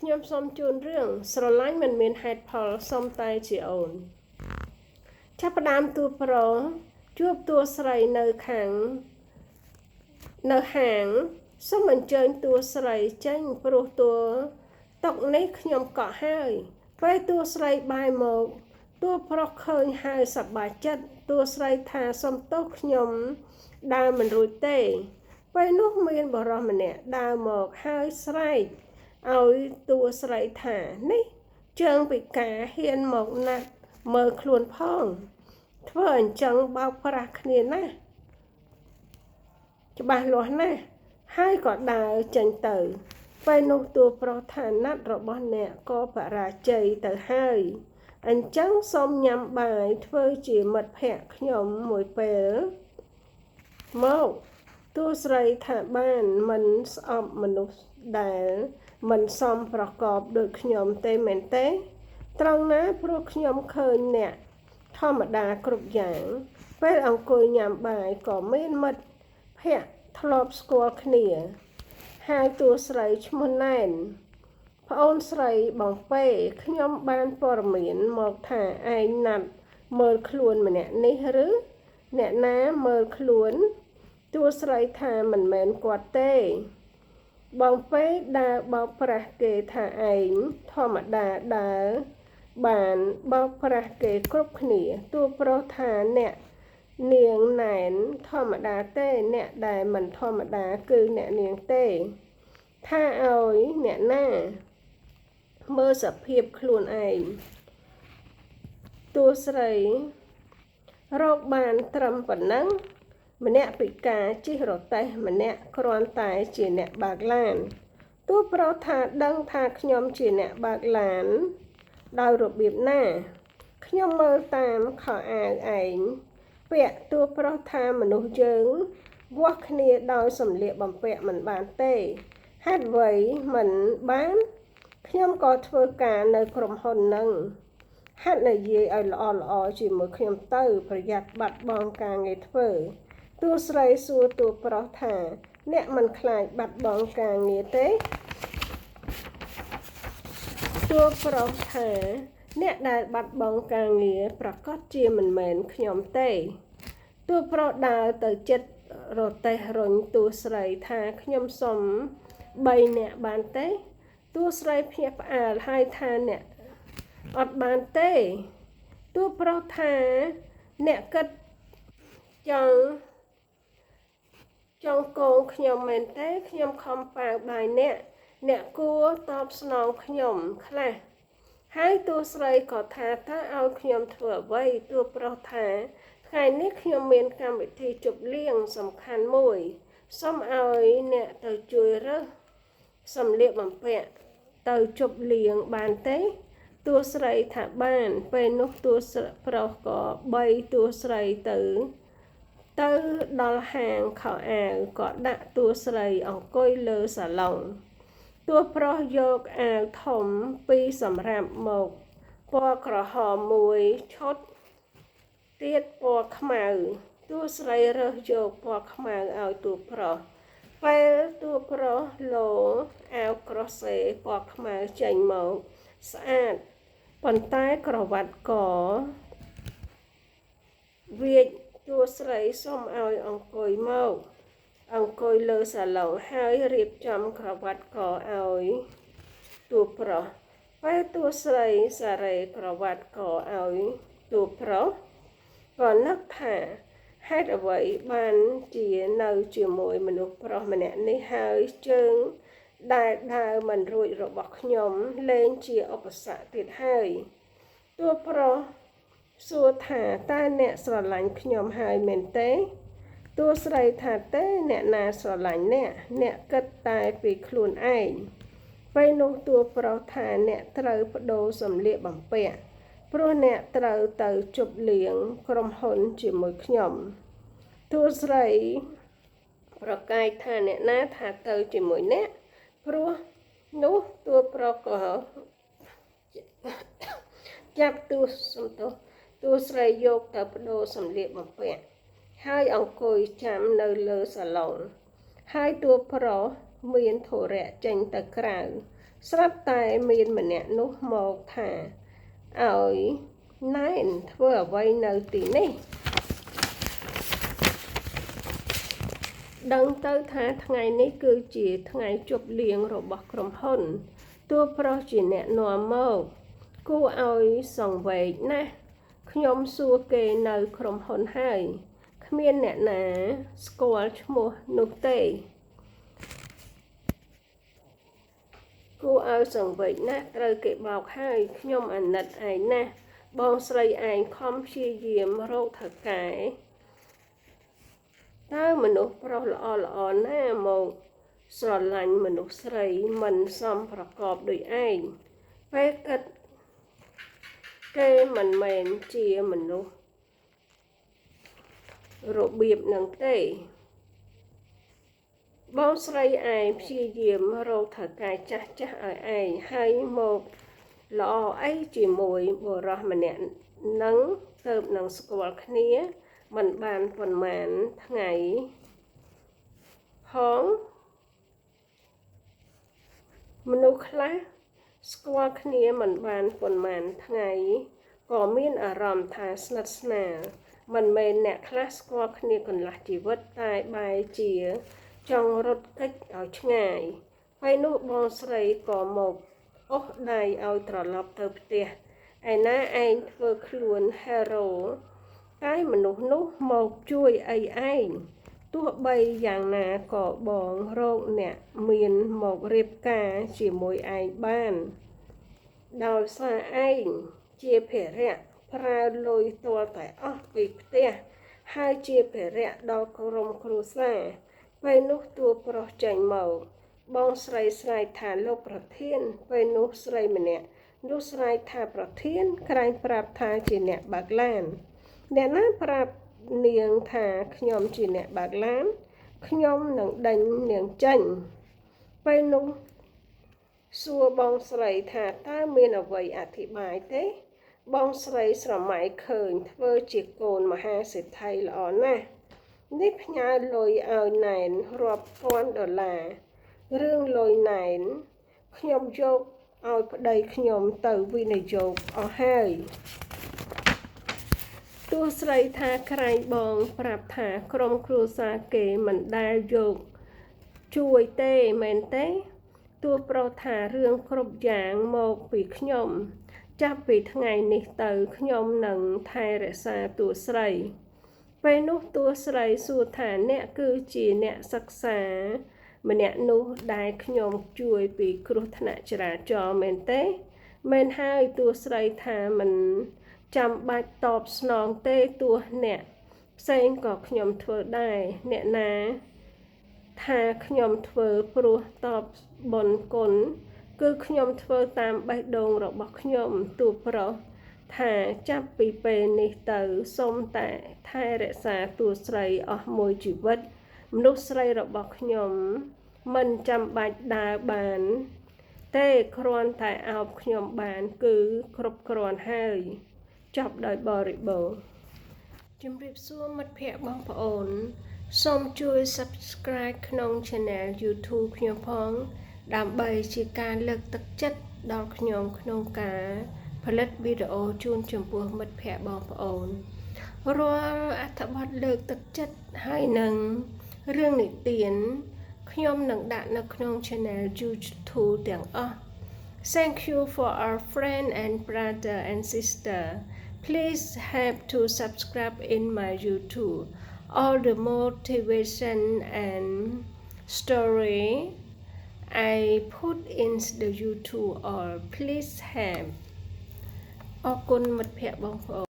ខ្ញុំសូមជូនរឿងស្រឡាញ់មិនមានហេតុផលសូមតែជាអូនចាប់ផ្ដើមតួប្រុសជួបតួស្រីនៅហាងសូមអញ្ជើញតួស្រីចេញព្រោះតួតុកនេះខ្ញុំកក់ហើយពេលតួស្រីបែរមកតួប្រុសឃើញហើយសប្បាយចិត្តតួស្រីថាសុំទោសខ្ញុំដើរមិនរួចទេពេលនោះមានបរិះម្នាក់ដើរមកហើយស្រែកឲ្យតួស្រីថានេះជើងពិការហ៊ានមកណាត់មើលខ្លួនផងធ្វើអញ្ចឹងបោកប្រាស់គ្នាណាស់ច្បាស់លាស់ណាស់ហើយក៏ដើរចេញទៅពេលនោះតួប្រុសថាណាត់របស់អ្នកក៏បរាជ័យទៅហើយអញ្ចឹងសូមញ៉ាំបាយធ្វើជាមិត្តភក្តិខ្ញុំមួយពេលមកតួស្រីថាបានមិនស្អប់មនុស្សដែលមិនសមប្រកបដូចខ្ញុំទេមែនទេត្រង់ណាព្រោះខ្ញុំឃើញអ្នកធម្មតាគ្រប់យ៉ាងពេលអង្គុយញ៉ាំបាយក៏មានមិត្តភក្តិធ្លាប់ស្គាល់គ្នាហើយតួស្រីឈ្មោះណែនប្អូនស្រីបងពេខ្ញុំបានព័ត៌មានមកថាឯងណាត់មើលខ្លួនម្នាក់នេះឬអ្នកណាមើលខ្លួនតួស្រីថាមិនមែនគាត់ទេបងពេដើរបោកប្រាស់គេថាឯងធម្មតាដើរបានបោកប្រាស់គេគ្រប់គ្នាតួប្រុសថាអ្នកនាងណែនធម្មតាទេអ្នកដែលមិនធម្មតាគឺអ្នកនាងទេថាឲ្យអ្នកណាមើលសភាពខ្លួនឯងតួស្រីរកបានត្រឹមប៉ុណ្ណឹងម្នាក់ពិការជិះរទេះម្នាក់គ្រាន់តែជាអ្នកបើកឡានតួប្រុសថាដឹងថាខ្ញុំជាអ្នកបើកឡានដោយរបៀបណាខ្ញុំមើលតាមខោអាវឯងពាក់តួប្រុសថាមនុស្សយើងវាស់គ្នាដោយសម្លៀកបំពាក់មិនបានទេហេតុអ្វីមិនបានខ្ញុំក៏ធ្វើការនៅក្រុមហ៊ុននឹងហាត់និយាយឲ្យល្អជាមួយខ្ញុំទៅប្រយ័ត្នបាត់បង់ការងារធ្វើតួស្រីសួរតួប្រុសថាអ្នកមិនខ្លាចបាត់បង់ការងារទេតួប្រុសថាអ្នកដែលបាត់បង់ការងារប្រកាសជាមិនមែនខ្ញុំទេតួប្រុសដើរទៅចិត្តរទេះរុញតួស្រីថាខ្ញុំសុំ3នាក់បានទេតួស្រីភ្ញាក់ផ្អើលហើយថាអ្នកអត់បានទេតួប្រុសថាអ្នកគិតចង់កងខ្ញុំមែនទេខ្ញុំខំប៉ាវបាយអ្នកគួរតបស្នងខ្ញុំខ្លះហើយតួស្រីក៏ថាតើឲ្យខ្ញុំធ្វើអ្វីតួប្រុសថាថ្ងៃនេះខ្ញុំមានកម្មវិធីជប់លៀងសំខាន់មួយសូមឲ្យអ្នកទៅជួយរើសសម្លៀកបំពាក់ទៅជប់លៀងបានទេតួស្រីថាបានពេលនោះតួប្រុសក៏បីតួស្រីទៅដល់ហាងខោអាវក៏ដាក់តួស្រីអង្គុយលើសាឡុងតួប្រុសយកអាវធំពីរសម្រាប់មកពណ៌ក្រហមមួយឈុតទៀតពណ៌ខ្មៅតួស្រីរើសយកពណ៌ខ្មៅឲ្យតួប្រុសពេលតួប្រុសលោអាវក្រោះសេពណ៌ខ្មៅចេញមកស្អាតប៉ុន្តែក្រវ៉ាត់ក៏វាចតួស្រីសុំឲ្យអង្គុយលើសាឡុងហើយរៀបចំក្រវ៉ាត់កឲ្យតួប្រុសពេលតួស្រីសារ៉េក្រវ៉ាត់កឲ្យតួប្រុសក៏នឹកថាហេតុអ្វីបានជានៅជាមួយមនុស្សប្រុសម្នាក់នេះហើយជើងដែលដើរមិនរួចរបស់ខ្ញុំលែងជាឧបសគ្គទៀតហើយតួប្រុសសួរថាតើអ្នកស្រឡាញ់ខ្ញុំហើយមែនទេតួស្រីថាទេអ្នកណាស្រឡាញ់អ្នកគិតតែពីខ្លួនឯងពេលនោះតួប្រុសថាអ្នកត្រូវបដូរសម្លៀកបំពាក់ព្រោះអ្នកត្រូវទៅជប់លៀងក្រុមហ៊ុនជាមួយខ្ញុំតួស្រីប្រកែកថាអ្នកណាថាទៅជាមួយអ្នកព្រោះនោះតួប្រុសក៏ចាប់តួស្រីយកទៅបដូរសម្លៀកបំពាក់ហើយអង្គុយចាំនៅលើសាឡុងហើយតួប្រុសមានធុរៈចេញទៅក្រៅ ស្រាប់តែមានម្នាក់នោះមកថាឲ្យណែនធ្វើអ្វីនៅទីនេះដឹងទៅថាថ្ងៃនេះគឺជាថ្ងៃជប់លៀងរបស់ក្រុមហ៊ុនតួប្រុសជាអ្នកនាំមកគួរឲ្យសង្វេគណាស់ខ្ញុំសួរគេនៅក្រុមហ៊ុនហើយគ្មានអ្នកណាស្គាល់ឈ្មោះនោះទេគួរឲ្យសង្វេគណាស់ត្រូវគេបោកហើយខ្ញុំអាណិតឯងណាស់បងស្រីឯងខំព្យាយាមរកថៅកែតើមនុស្សប្រុសល្អណាស់មកស្រឡាញ់មនុស្សស្រីមិនសមប្រកបដូចឯងពេលគិតគេមិនមែនជាមនុស្សរបៀបនឹងទេបងស្រីឯងព្យាយាមរកថៅកែចាស់ឲ្យឯងហើយមកល្អអីជាមួយបុរសម្នាក់នឹងទៅនឹងស្គាល់គ្នាមិនបានប៉ុន្មានថ្ងៃផងមនុស្សខ្លះស្គាល់គ្នាមិនបានប៉ុន្មានថ្ងៃក៏មានអារម្មណ៍ថាស្និទ្ធស្នាលមិនមែនអ្នកខ្លះស្គាល់គ្នាកន្លះជីវិតតែបែរជាចង់រត់គេចឲ្យឆ្ងាយហើយនោះបងស្រីក៏មកអូសដៃឲ្យត្រឡប់ទៅផ្ទះឯណាឯងធ្វើខ្លួនហេរ៉ូតែមនុស្សនោះមកជួយអីឯងទោះបីយ៉ាងណាក៏បងរកអ្នកមានមករៀបការជាមួយឯងបានដោយសារឯងជាភារៈប្រើលុយទាល់តែអស់ពីផ្ទះហើយជាភារៈដល់ក្រុមគ្រួសារពេលនោះតួប្រុសចេញមកបងស្រីស្រែកថាលោកប្រធានពេលនោះស្រីម្នាក់នោះស្រែកថាប្រធានក្រែងប្រាប់ថាជាអ្នកបើកឡានអ្នកណាប្រាប់នាងថាខ្ញុំជាអ្នកបើកឡានខ្ញុំនឹងដេញនាងចេញពេលនោះសួរបងស្រីថាតើមានអ្វីអធិប្បាយទេបងស្រីស្រមៃឃើញធ្វើជាកូនមហាសេដ្ឋីល្អណាស់នេះផ្ញើលុយឲ្យណែនរាប់ពាន់ដុល្លាររឿងលុយណែនខ្ញុំយកឲ្យប្តីខ្ញុំទៅវិនិយោគអស់ហើយទោះស្រីថាក្រែងបងប្រាប់ថាក្រុមគ្រួសារគេមិនដែលយកជួយទេមែនទេទោះប្រុសថារឿងគ្រប់យ៉ាងមកពីខ្ញុំចាប់ពីថ្ងៃនេះទៅខ្ញុំនឹងថែរក្សាតួស្រីពេលនោះតួស្រីសួរថាអ្នកគឺជាអ្នកសិក្សាម្នាក់នោះដែលខ្ញុំជួយពីគ្រោះថ្នាក់ចរាចរណ៍មែនទេមែនហើយតួស្រីថាមិនចាំបាច់តបស្នងទេទោះអ្នកផ្សេងក៏ខ្ញុំធ្វើដែរអ្នកណាថាខ្ញុំធ្វើព្រោះតបបុណ្យគុណគឺខ្ញុំធ្វើតាមបេះដូងរបស់ខ្ញុំទូប្រុសថាចាប់ពីពេលនេះទៅសូមតែថែរក្សាតួស្រីអស់មួយជីវិតមនុស្សស្រីរបស់ខ្ញុំមិនចាំបាច់ដើរបានទេគ្រាន់តែអោបខ្ញុំបានគឺគ្រប់គ្រាន់ហើយចប់ដោយបរិបូរណ៍ជំរាបសួរមិត្តភ័ក្តិបងប្អូនសូមជួយ Subscribe ក្នុង Channel YouTube ខ្ញុំផងដើម្បីជាការលើកទឹកចិត្តដល់ខ្ញុំក្នុងការផលិតវីដេអូជូនចំពោះមិត្តភ័ក្តិបងប្អូនរាល់អត្ថបទលើកទឹកចិត្តហើយនឹងរឿងនិទានខ្ញុំនឹងដាក់នៅក្នុង Channel YouTube ទាំងអស់ Thank you for our friend and brother and sister please help to subscribe in my YouTube all the motivation and story I put in the YouTube or please help អរគុណមិត្តភ័ក្តិបងប្អូន